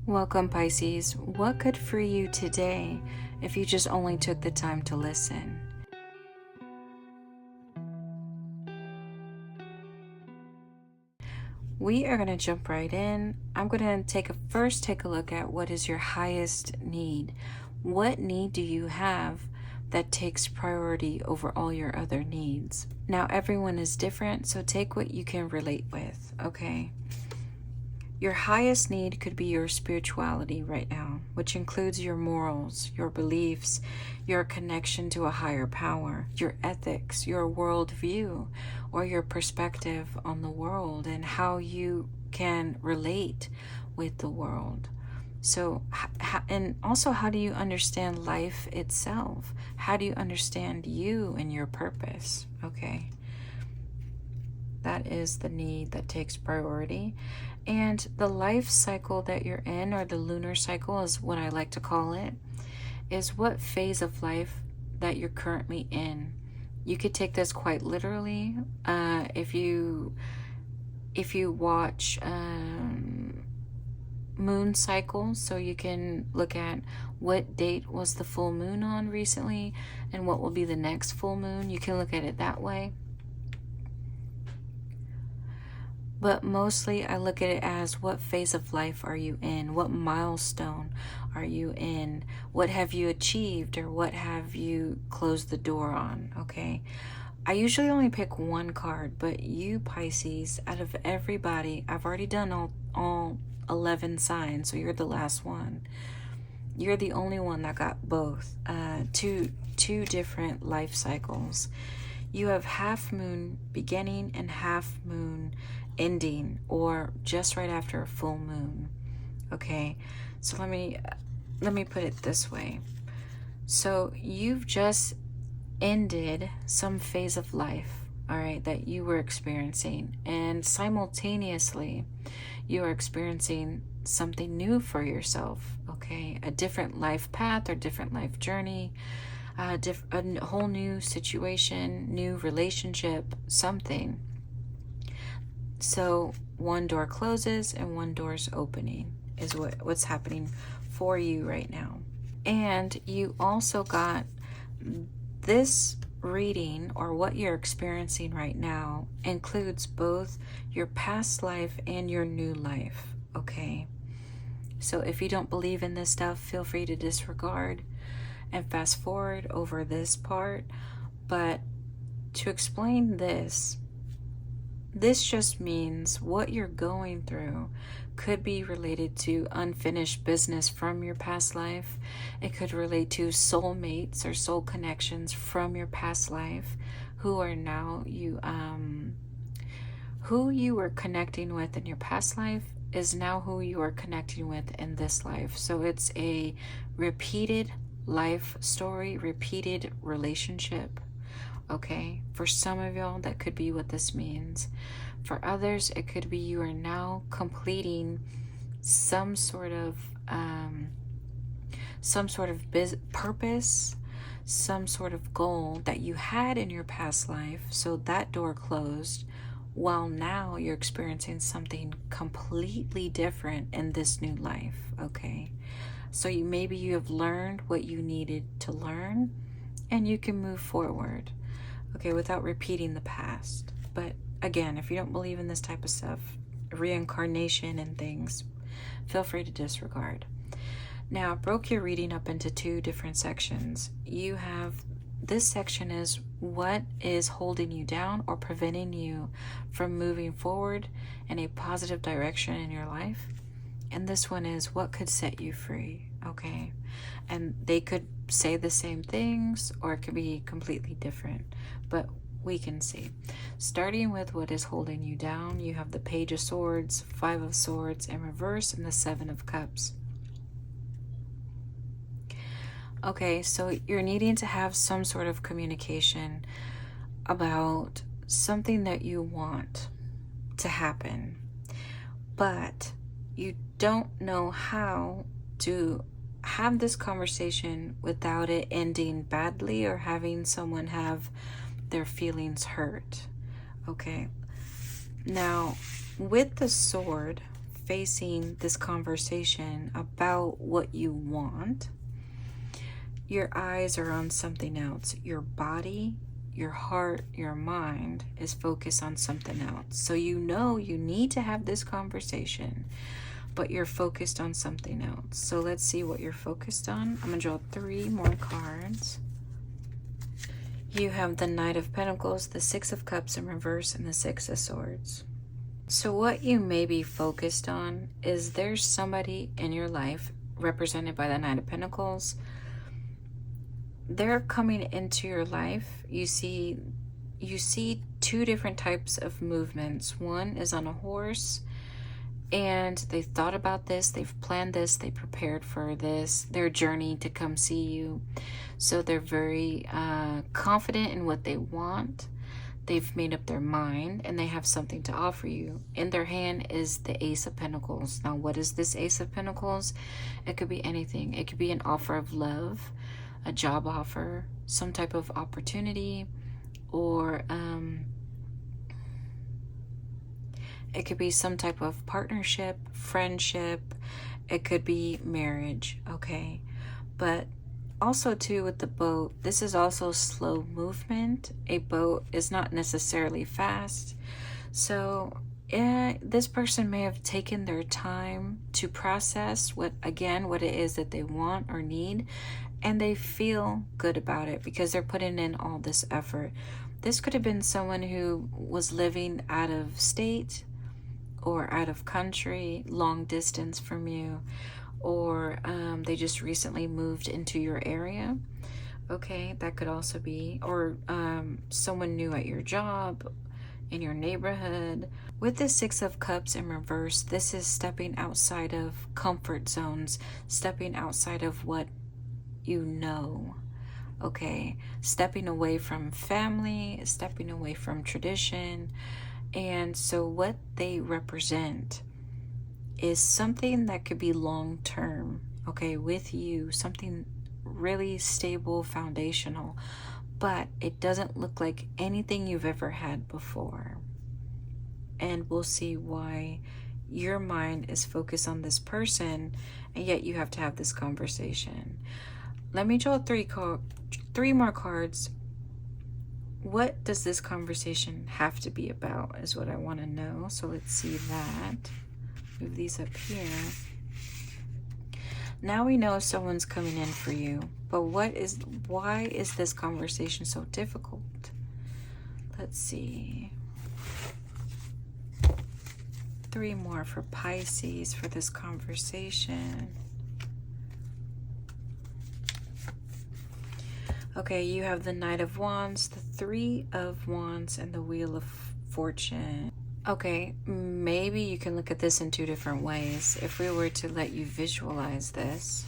Welcome, Pisces. What could free you today if you just only took the time to listen? We are going to jump right in. I'm going to first take a look at what is your highest need. What need do you have that takes priority over all your other needs? Now, everyone is different, so take what you can relate with, okay? Your highest need could be your spirituality right now, which includes your morals, your beliefs, your connection to a higher power, your ethics, your worldview, or your perspective on the world and how you can relate with the world. So, and also, how do you understand life itself? How do you understand you and your purpose? Okay. That is the need that takes priority. And the life cycle that you're in, or the lunar cycle is what I like to call it, is what phase of life that you're currently in. You could take this quite literally. If you watch moon cycles, so you can look at what date was the full moon on recently and what will be the next full moon. You can look at it that way. But mostly I look at it as, what phase of life are you in? What milestone are you in? What have you achieved, or what have you closed the door on? Okay. I usually only pick one card, but you, Pisces, out of everybody, I've already done all 11 signs, so you're the last one. You're the only one that got both, two different life cycles. You have half moon beginning and half moon ending, or just right after a full moon. Okay, so let me put it this way. So you've just ended some phase of life, all right, that you were experiencing, and simultaneously you are experiencing something new for yourself. Okay, a different life path or different life journey, a whole new situation, new relationship, something. So one door closes and one door's opening is what's happening for you right now. And you also got this reading, or what you're experiencing right now, includes both your past life and your new life, okay? So if you don't believe in this stuff, feel free to disregard and fast forward over this part. But to explain this just means what you're going through could be related to unfinished business from your past life. It could relate to soulmates or soul connections from your past life who are now who you were connecting with in your past life is now who you are connecting with in this life. So it's a repeated life story, repeated relationship. Okay, for some of y'all, that could be what this means. For others, it could be you are now completing some sort of purpose, some sort of goal that you had in your past life. So that door closed, while now you're experiencing something completely different in this new life. Okay, so maybe you have learned what you needed to learn, and you can move forward. Okay, without repeating the past. But again, if you don't believe in this type of stuff, reincarnation and things, feel free to disregard. Now, I broke your reading up into two different sections. You have, this section is what is holding you down or preventing you from moving forward in a positive direction in your life. And this one is what could set you free, okay? And they could say the same things, or it could be completely different, but we can see. Starting with what is holding you down, you have the Page of Swords, Five of Swords in reverse, and the Seven of Cups. Okay, so you're needing to have some sort of communication about something that you want to happen, but you don't know how to have this conversation without it ending badly or having someone have their feelings hurt. Okay, now with the sword facing this conversation about what you want, your eyes are on something else. Your body, your heart, your mind is focused on something else. So you know you need to have this conversation, but you're focused on something else. So let's see what you're focused on. I'm going to draw 3 more cards. You have the Knight of Pentacles, the Six of Cups in reverse, and the Six of Swords. So what you may be focused on is there's somebody in your life represented by the Knight of Pentacles. They're coming into your life. You see 2 different types of movements. One is on a horse, and they thought about this, they've planned this, they prepared for this, their journey to come see you. So they're very confident in what they want. They've made up their mind, and they have something to offer you. In their hand is the Ace of Pentacles. Now, what is this Ace of Pentacles? It could be anything. It could be an offer of love, a job offer, some type of opportunity, or it could be some type of partnership, friendship. It could be marriage, okay? But also too with the boat, this is also slow movement. A boat is not necessarily fast. So this person may have taken their time to process what it is that they want or need, and they feel good about it because they're putting in all this effort. This could have been someone who was living out of state or out of country, long distance from you, or they just recently moved into your area. Okay, that could also be, or someone new at your job, in your neighborhood. With the Six of Cups in reverse, this is stepping outside of comfort zones, stepping outside of what you know. Okay, stepping away from family, stepping away from tradition. And so what they represent is something that could be long-term, okay, with you, something really stable, foundational, but it doesn't look like anything you've ever had before. And we'll see why your mind is focused on this person, and yet you have to have this conversation. Let me draw 3 more cards. What does this conversation have to be about is what I want to know. So let's see that. Move these up here. Now we know someone's coming in for you, but why is this conversation so difficult? Let's see. 3 more for Pisces for this conversation. Okay, you have the Knight of Wands, the 3 of Wands, and the Wheel of Fortune. Okay, maybe you can look at this in 2 different ways. If we were to let you visualize this,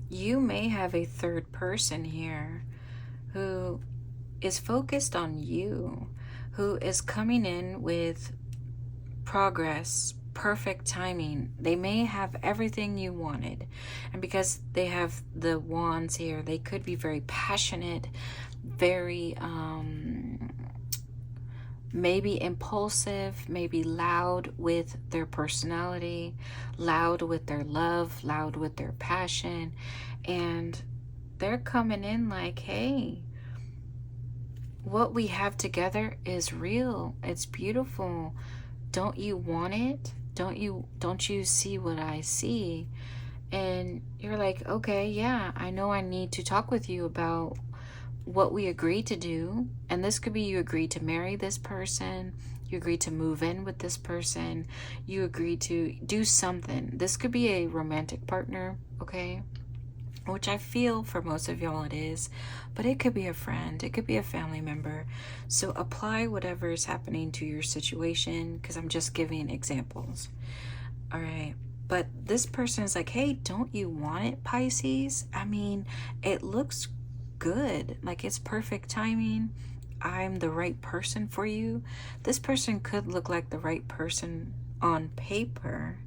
you may have a third person here who is focused on you, who is coming in with progress, perfect timing. They may have everything you wanted, and because they have the wands here, they could be very passionate, very maybe impulsive, maybe loud with their personality, loud with their love, loud with their passion, and they're coming in like, hey, what we have together is real, it's beautiful, don't you want it? Don't you see what I see? And you're like, okay, yeah, I know I need to talk with you about what we agreed to do. And this could be you agreed to marry this person, you agreed to move in with this person, you agreed to do something. This could be a romantic partner, okay? Which I feel for most of y'all it is, but it could be a friend, it could be a family member. So apply whatever is happening to your situation, because I'm just giving examples. All right, but this person is like, hey, don't you want it, Pisces? I mean, it looks good, like it's perfect timing. I'm the right person for you. This person could look like the right person on paper,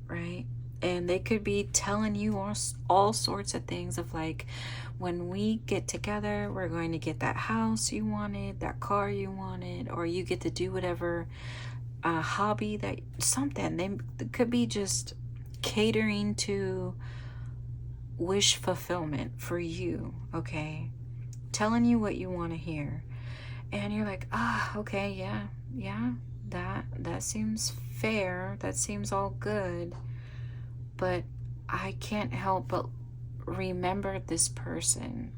right? And they could be telling you all sorts of things of like, when we get together, we're going to get that house you wanted, that car you wanted, or you get to do whatever a hobby that something. They could be just catering to wish fulfillment for you, okay? Telling you what you want to hear. And you're like, okay, yeah, that seems fair. That seems all good. But I can't help but remember this person.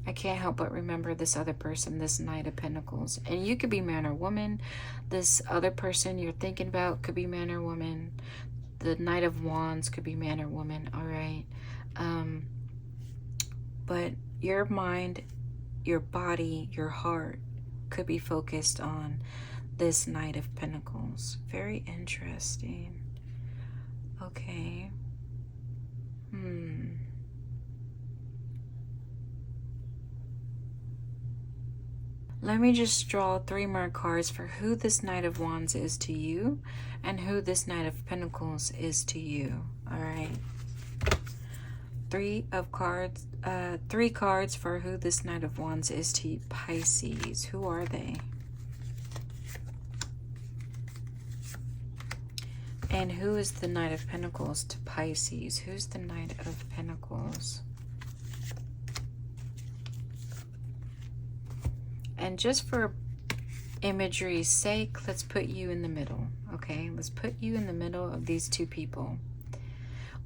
I can't help but remember this other person, this Knight of Pentacles. And you could be man or woman. This other person you're thinking about could be man or woman. The Knight of Wands could be man or woman, all right? But your mind, your body, your heart could be focused on this Knight of Pentacles. Very interesting. Okay. Let me just draw 3 more cards for who this Knight of Wands is to you and who this Knight of Pentacles is to you. All right. 3 cards for who this Knight of Wands is to Pisces. Who are they? And who is the Knight of Pentacles to Pisces? Who's the Knight of Pentacles? And just for imagery's sake, let's put you in the middle, okay? Let's put you in the middle of these 2 people.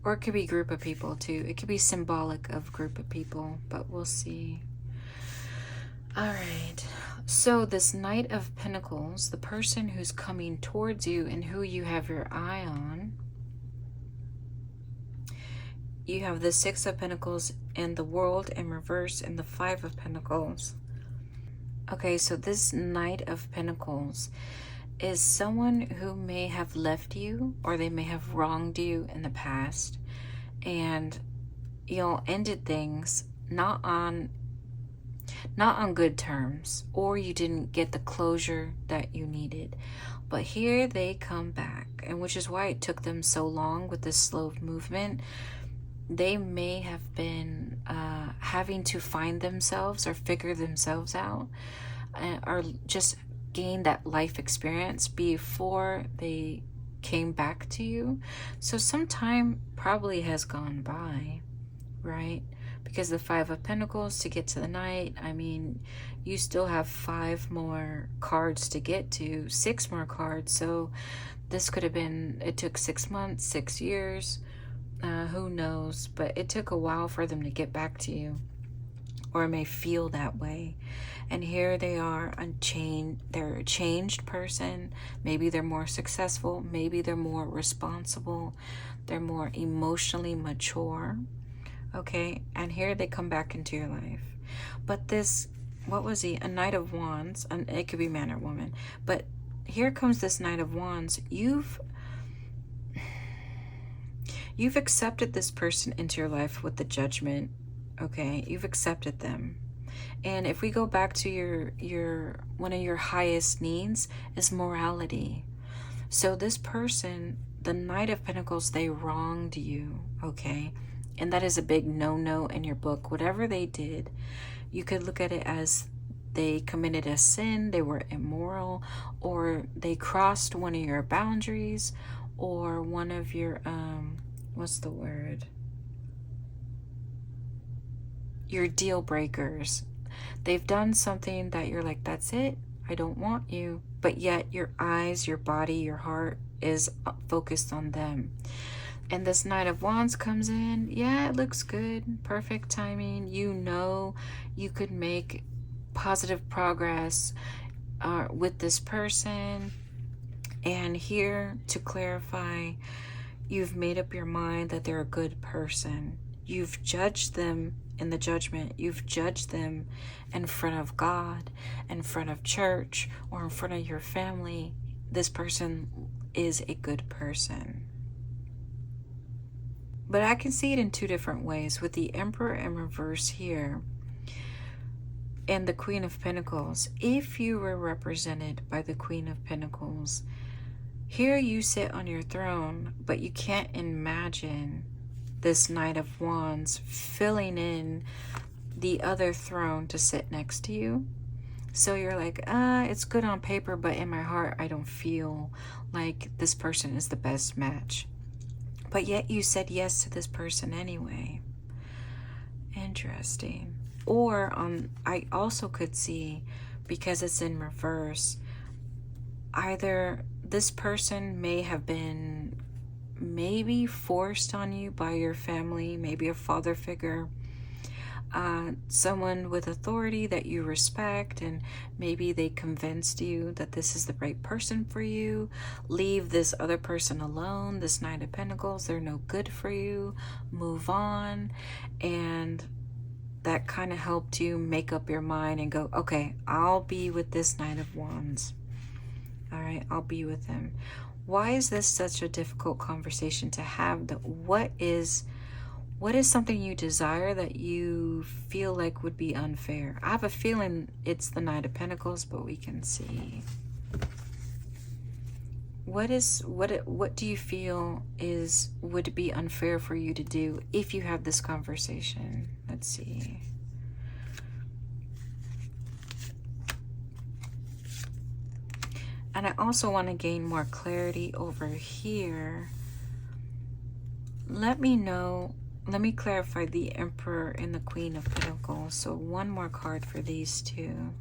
Or it could be a group of people too. It could be symbolic of group of people, but we'll see. All right. So this Knight of Pentacles, the person who's coming towards you and who you have your eye on, you have the 6 of Pentacles and the World in reverse and the 5 of Pentacles. Okay, so this Knight of Pentacles is someone who may have left you or they may have wronged you in the past, and ended things not on good terms, or you didn't get the closure that you needed. But here they come back, and which is why it took them so long with this slow movement. They may have been having to find themselves or figure themselves out, or just gain that life experience before they came back to you. So some time probably has gone by, right? Because the 5 of Pentacles to get to the Knight, I mean, you still have 5 more cards to get to, 6 more cards. So this could have been, it took 6 months, 6 years, who knows? But it took a while for them to get back to you, or it may feel that way. And here they are, they're a changed person. Maybe they're more successful. Maybe they're more responsible. They're more emotionally mature. Okay, and here they come back into your life. But this, what was he? A Knight of Wands, and it could be man or woman. But here comes this Knight of Wands. You've accepted this person into your life with the Judgment. Okay, you've accepted them. And if we go back to your one of your highest needs is morality. So this person, the Knight of Pentacles, they wronged you, okay? And that is a big no-no in your book. Whatever they did, you could look at it as they committed a sin, they were immoral, or they crossed one of your boundaries, or one of your, what's the word? Your deal breakers. They've done something that you're like, that's it, I don't want you. But yet your eyes, your body, your heart is focused on them. And this Knight of Wands comes in. Yeah, it looks good. Perfect timing. You know you could make positive progress with this person. And here to clarify, you've made up your mind that they're a good person. You've judged them in the Judgment. You've judged them in front of God, in front of church, or in front of your family. This person is a good person. But I can see it in 2 different ways, with the Emperor in reverse here and the Queen of Pentacles. If you were represented by the Queen of Pentacles, here you sit on your throne, but you can't imagine this Knight of Wands filling in the other throne to sit next to you. So you're like, it's good on paper, but in my heart, I don't feel like this person is the best match. But yet you said yes to this person anyway. Interesting. Or I also could see, because it's in reverse, either this person may have been maybe forced on you by your family, maybe a father figure, someone with authority that you respect, and maybe they convinced you that this is the right person for you. Leave this other person alone, this Knight of Pentacles, they're no good for you, move on. And that kind of helped you make up your mind and go, okay, I'll be with this Knight of Wands. All right, I'll be with him. Why is this such a difficult conversation to have? What is something you desire that you feel like would be unfair? I have a feeling it's the Knight of Pentacles, but we can see. What do you feel would be unfair for you to do if you have this conversation? Let's see. And I also want to gain more clarity over here. Let me know. Let me clarify the Emperor and the Queen of Pentacles. So one more card for these two,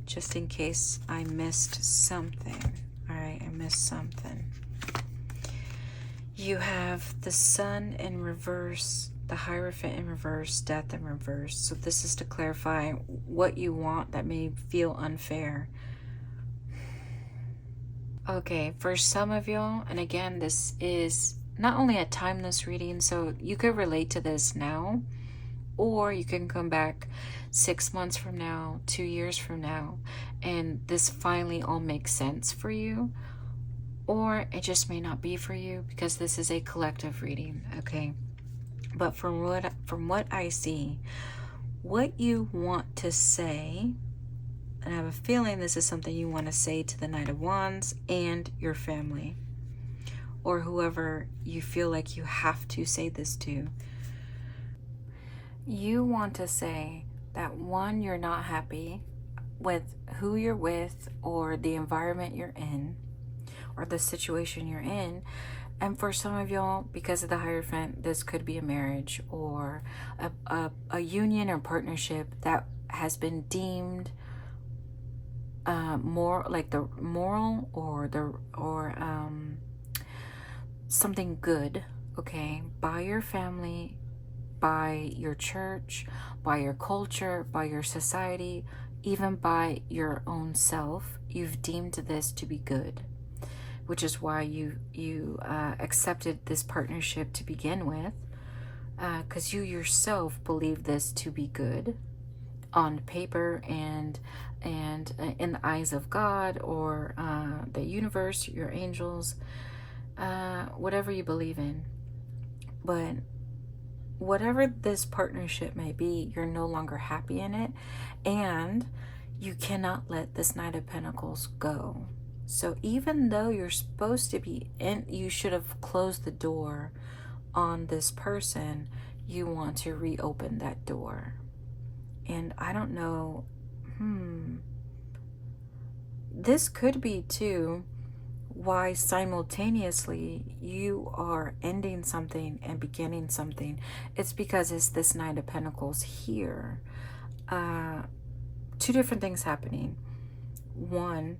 just in case I missed something. All right, I missed something. You have the Sun in reverse, the Hierophant in reverse, Death in reverse. So this is to clarify what you want that may feel unfair. Okay, for some of y'all, and again, this is not only a timeless reading, so you could relate to this now, or you can come back 6 months from now, 2 years from now, and this finally all makes sense for you, or it just may not be for you because this is a collective reading, okay? But from what I see, what you want to say, and I have a feeling this is something you want to say to the Knight of Wands and your family, or whoever you feel like you have to say this to. You want to say that, one, you're not happy with who you're with or the environment you're in or the situation you're in. And for some of y'all, because of the Hierophant, this could be a marriage or a union or partnership that has been deemed more like the moral or something good, okay, by your family, by your church, by your culture, by your society, even by your own self. You've deemed this to be good, which is why you accepted this partnership to begin with, because you yourself believe this to be good on paper and in the eyes of God or the universe, your angels, whatever you believe in. But whatever this partnership may be, you're no longer happy in it, and you cannot let this Knight of Pentacles go. So even though you're supposed to be in, you should have closed the door on this person, you want to reopen that door. And I don't know, this could be too why simultaneously you are ending something and beginning something. It's because it's this Knight of Pentacles here. Two different things happening. One,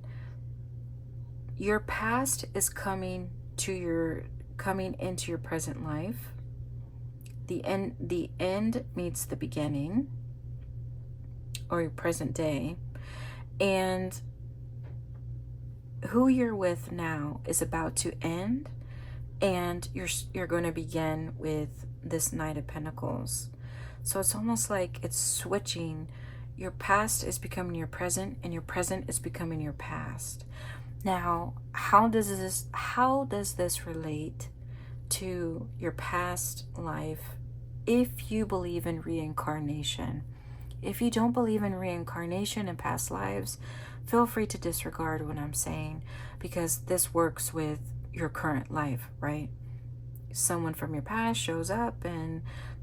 your past is coming into your present life. The end meets the beginning, or your present day, and who you're with now is about to end, and you're going to begin with this Knight of Pentacles. So it's almost like it's switching. Your past is becoming your present, and your present is becoming your past. Now, how does this relate to your past life if you believe in reincarnation? If you don't believe in reincarnation and past lives, feel free to disregard what I'm saying, because this works with your current life, right? Someone from your past shows up and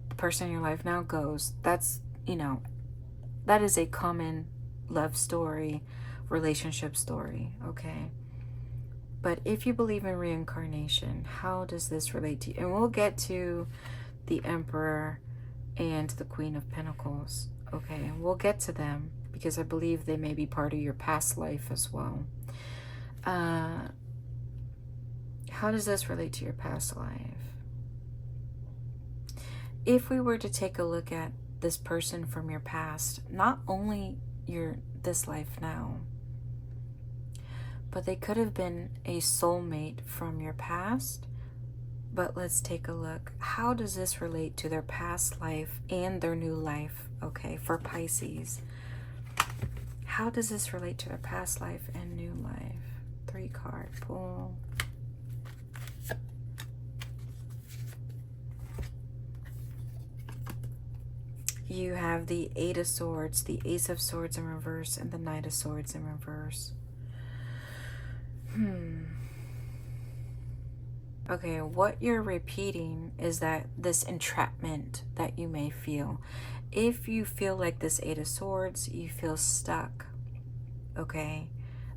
the person in your life now goes. That's, that is a common love story, relationship story, okay? But if you believe in reincarnation, how does this relate to you? And we'll get to the Emperor and the Queen of Pentacles, okay? And we'll get to them because I believe they may be part of your past life as well. How does this relate to your past life? If we were to take a look at this person from your past, not only this life now, but they could have been a soulmate from your past. But let's take a look. How does this relate to their past life and their new life? Okay, for Pisces. How does this relate to their past life and new life? 3-card pull. You have the 8 of Swords, the Ace of Swords in reverse, and the Knight of Swords in reverse. Okay, what you're repeating is that this entrapment that you may feel. If you feel like this 8 of Swords, you feel stuck, okay?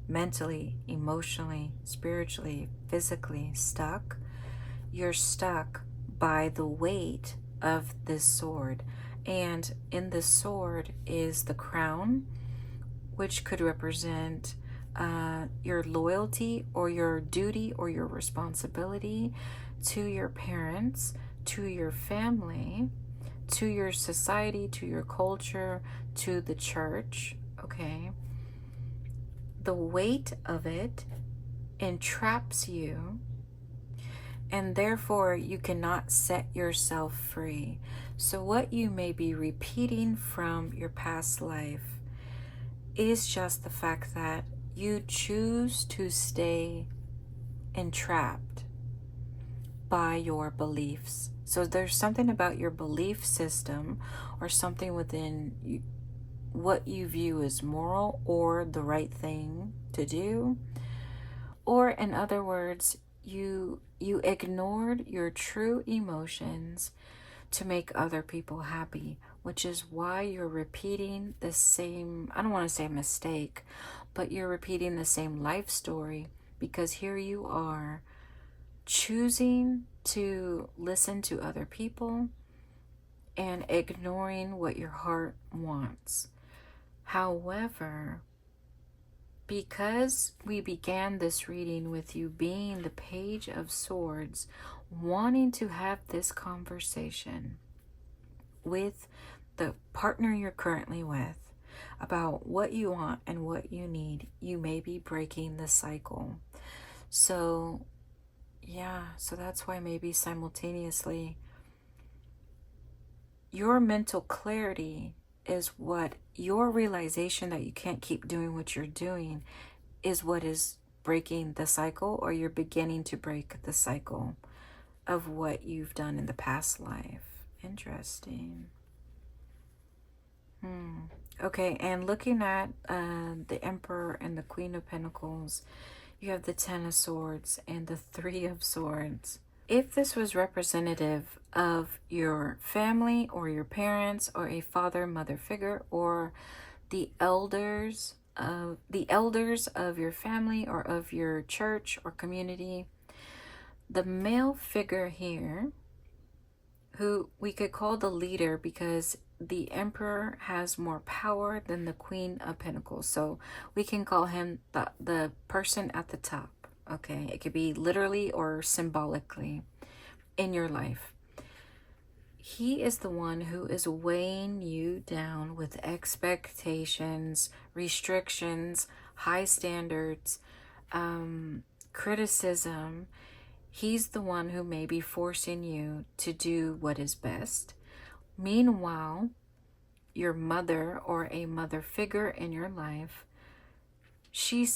Mentally, emotionally, spiritually, physically stuck. You're stuck by the weight of this sword. And in this sword is the crown, which could represent your loyalty or your duty or your responsibility to your parents, to your family, to your society, to your culture, to the church, okay? The weight of it entraps you, and therefore you cannot set yourself free. So what you may be repeating from your past life is just the fact that you choose to stay entrapped by your beliefs. So there's something about your belief system or something within you, what you view as moral or the right thing to do. Or in other words, you ignored your true emotions to make other people happy, which is why you're repeating the same, I don't want to say mistake, but you're repeating the same life story, because here you are choosing to listen to other people and ignoring what your heart wants. However, because we began this reading with you being the Page of Swords, wanting to have this conversation with the partner you're currently with about what you want and what you need, you may be breaking the cycle. So yeah, so that's why maybe simultaneously your mental clarity is what your realization that you can't keep doing what you're doing is what is breaking the cycle, or you're beginning to break the cycle of what you've done in the past life. Interesting. Okay, and looking at the Emperor and the Queen of Pentacles, you have the 10 of Swords and the 3 of Swords. If this was representative of your family or your parents or a father, mother figure, or the elders of your family or of your church or community, the male figure here, who we could call the leader, because the Emperor has more power than the Queen of Pentacles, so we can call him the person at the top. Okay, it could be literally or symbolically in your life. He is the one who is weighing you down with expectations, restrictions, high standards, criticism. He's the one who may be forcing you to do what is best. Meanwhile, your mother or a mother figure in your life, she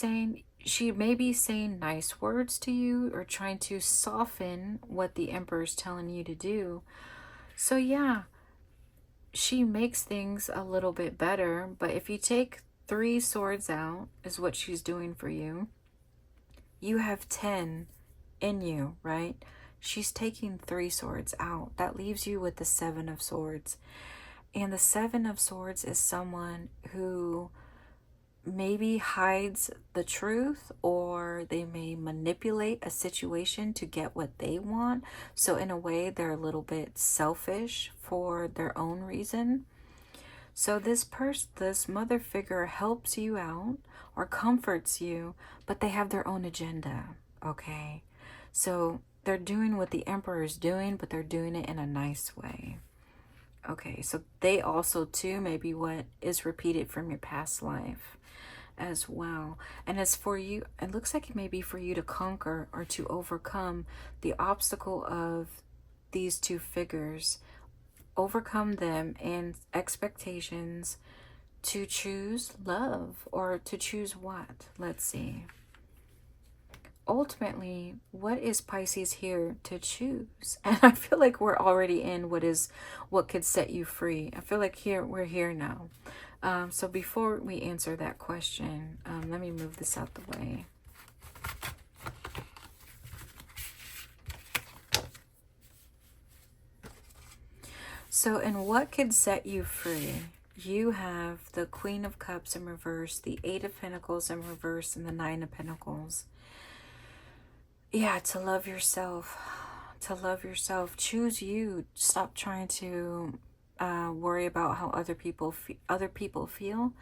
may be saying nice words to you or trying to soften what the Emperor's telling you to do. So yeah, she makes things a little bit better, but if you take 3 swords out, is what she's doing for you. You have 10 in you, right? She's taking 3 swords out. That leaves you with the 7 of Swords. And the 7 of Swords is someone who maybe hides the truth, or they may manipulate a situation to get what they want. So in a way, they're a little bit selfish for their own reason. So this mother figure helps you out or comforts you, but they have their own agenda, okay? So they're doing what the emperor is doing, but they're doing it in a nice way. Okay, so they also too may be what is repeated from your past life as well. And as for you, it looks like it may be for you to conquer or to overcome the obstacle of these two figures, overcome them and expectations to choose love, or to choose what? Let's see. Ultimately, what is Pisces here to choose? And I feel like we're already in what could set you free. I feel like we're here now. So before we answer that question, let me move this out the way. So in what could set you free? You have the Queen of Cups in reverse, the Eight of Pentacles in reverse, and the Nine of Pentacles. Yeah, to love yourself. To love yourself. Choose you. Stop trying to worry about how other people feel.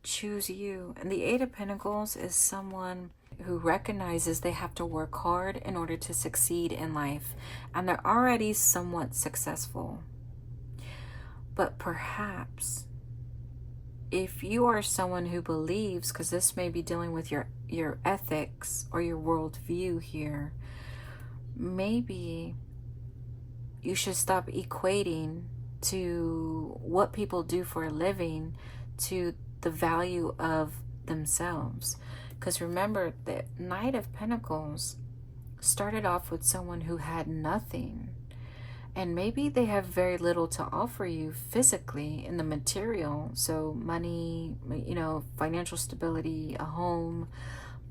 Choose you. And the Eight of Pentacles is someone who recognizes they have to work hard in order to succeed in life. And they're already somewhat successful. But perhaps if you are someone who believes, because this may be dealing with your ethics or your worldview here, maybe you should stop equating to what people do for a living to the value of themselves. Because remember, the Knight of Pentacles started off with someone who had nothing. And maybe they have very little to offer you physically in the material. So money, financial stability, a home,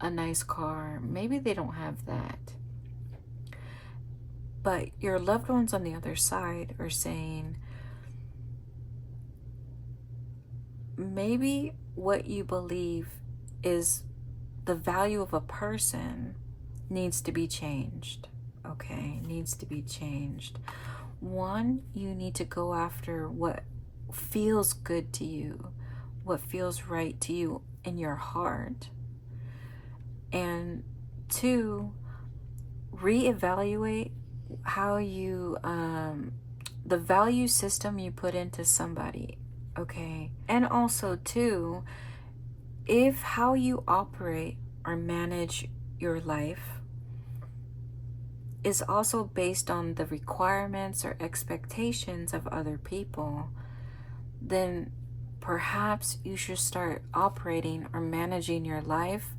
a nice car. Maybe they don't have that. But your loved ones on the other side are saying, maybe what you believe is the value of a person needs to be changed. Okay, needs to be changed. One, you need to go after what feels good to you, what feels right to you in your heart. And two, reevaluate how you, the value system you put into somebody, okay? And also two, if how you operate or manage your life is also based on the requirements or expectations of other people, then perhaps you should start operating or managing your life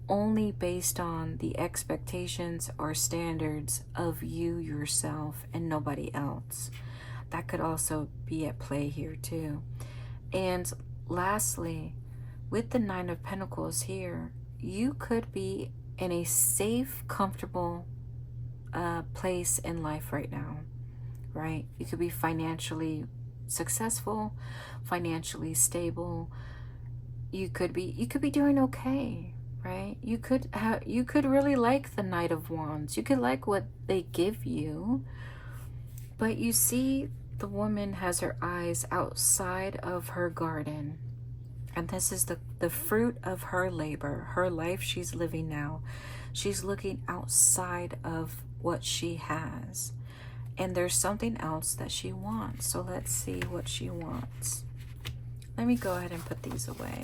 only based on the expectations or standards of you yourself and nobody else. That could also be at play here too. And lastly, with the Nine of Pentacles here, you could be in a safe, comfortable place in life right now, right? You could be financially successful, financially stable. You could be doing okay, right? You could really like the Knight of Wands. You could like what they give you, but you see, the woman has her eyes outside of her garden, and this is the fruit of her labor, her life she's living now. She's looking outside of what she has, and there's something else that she wants. So let's see what she wants. Let me go ahead and put these away.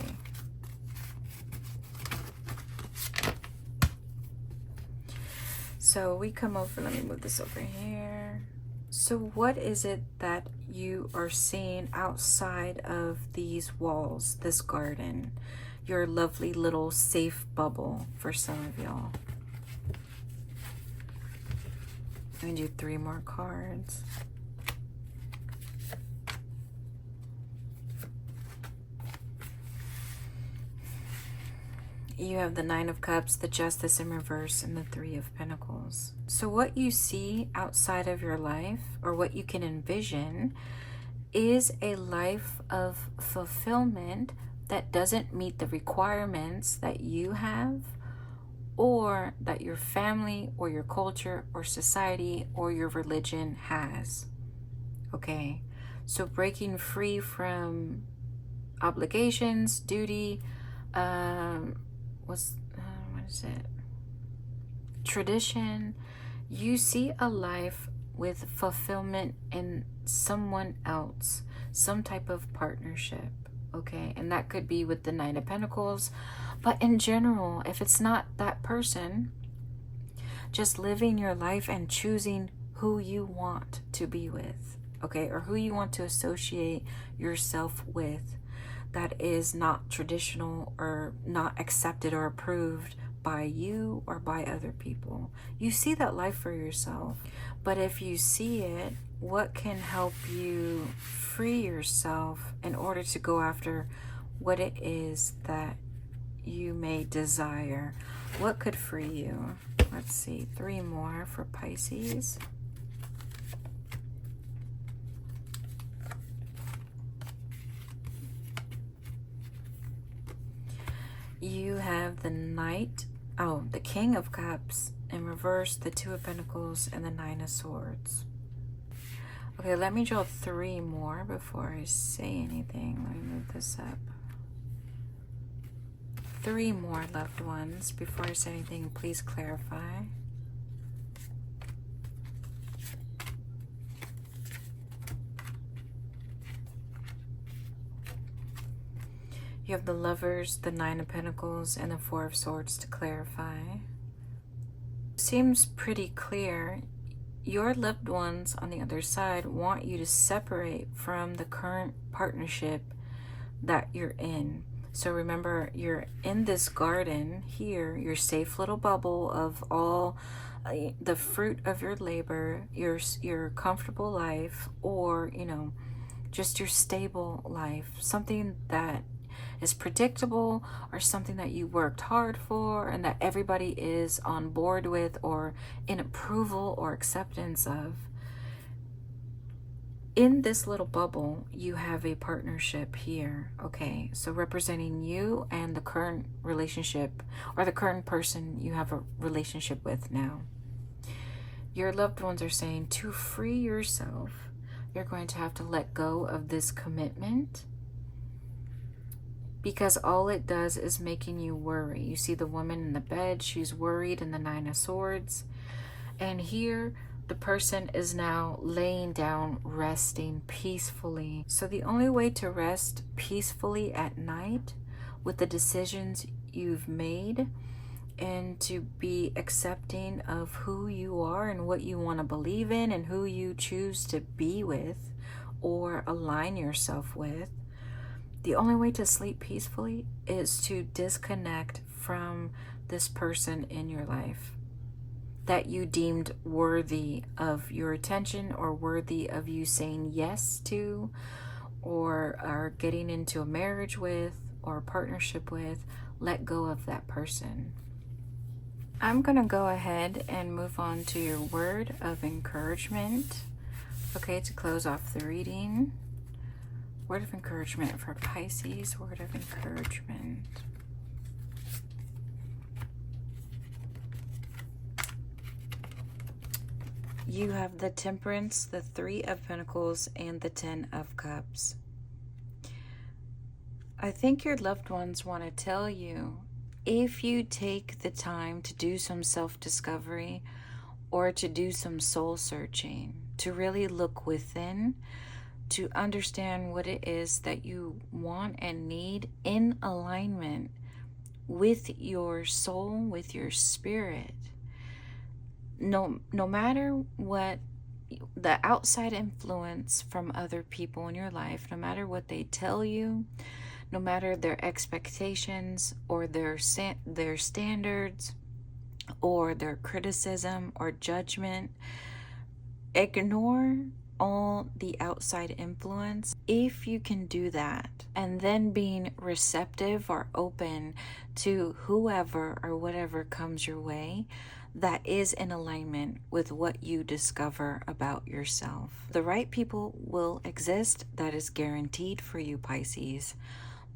So we come over, let me move this over here. So what is it that you are seeing outside of these walls, this garden, your lovely little safe bubble for some of y'all? I'm going to do 3 more cards. You have the Nine of Cups, the Justice in reverse, and the Three of Pentacles. So what you see outside of your life, or what you can envision, is a life of fulfillment that doesn't meet the requirements that you have, or that your family or your culture or society or your religion has. Okay, so breaking free from obligations, duty, what is it? Tradition. You see a life with fulfillment in someone else, some type of partnership. Okay, and that could be with the Nine of Pentacles, but in general, if it's not that person, just living your life and choosing who you want to be with, okay, or who you want to associate yourself with that is not traditional or not accepted or approved by you or by other people. You see that life for yourself. But if you see it, what can help you free yourself in order to go after what it is that you may desire? What could free you? Let's see, 3 more for Pisces. You have the Knight, the King of Cups in reverse, the Two of Pentacles, and the Nine of Swords. Okay, let me draw 3 more before I say anything. Let me move this up. 3 more, loved ones. Before I say anything, please clarify. You have the Lovers, the Nine of Pentacles, and the Four of Swords to clarify. Seems pretty clear. Your loved ones on the other side want you to separate from the current partnership that you're in. So remember, you're in this garden here, your safe little bubble of all the fruit of your labor, your comfortable life, or, you know, just your stable life, something that is predictable, or something that you worked hard for and that everybody is on board with or in approval or acceptance of. In this little bubble, you have a partnership here, okay? So representing you and the current relationship, or the current person you have a relationship with now. Your loved ones are saying to free yourself, you're going to have to let go of this commitment, because all it does is making you worry. You see the woman in the bed, she's worried, in the Nine of Swords. And here, the person is now laying down, resting peacefully. So the only way to rest peacefully at night with the decisions you've made, and to be accepting of who you are and what you want to believe in and who you choose to be with or align yourself with, the only way to sleep peacefully is to disconnect from this person in your life that you deemed worthy of your attention, or worthy of you saying yes to, or are getting into a marriage with, or a partnership with. Let go of that person. I'm going to go ahead and move on to your word of encouragement, okay, to close off the reading. Word of encouragement for Pisces. Word of encouragement. You have the Temperance, the Three of Pentacles, and the Ten of Cups. I think your loved ones want to tell you, if you take the time to do some self-discovery or to do some soul searching, to really look within, to understand what it is that you want and need in alignment with your soul, with your spirit. No matter what the outside influence from other people in your life, no matter what they tell you, no matter their expectations or their standards or their criticism or judgment, ignore all the outside influence. If you can do that, and then being receptive or open to whoever or whatever comes your way that is in alignment with what you discover about yourself. The right people will exist, that is guaranteed for you, Pisces.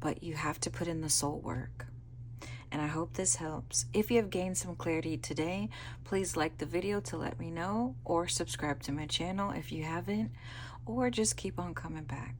but you have to put in the soul work. And I hope this helps. If you have gained some clarity today, please like the video to let me know, or subscribe to my channel if you haven't, or just keep on coming back.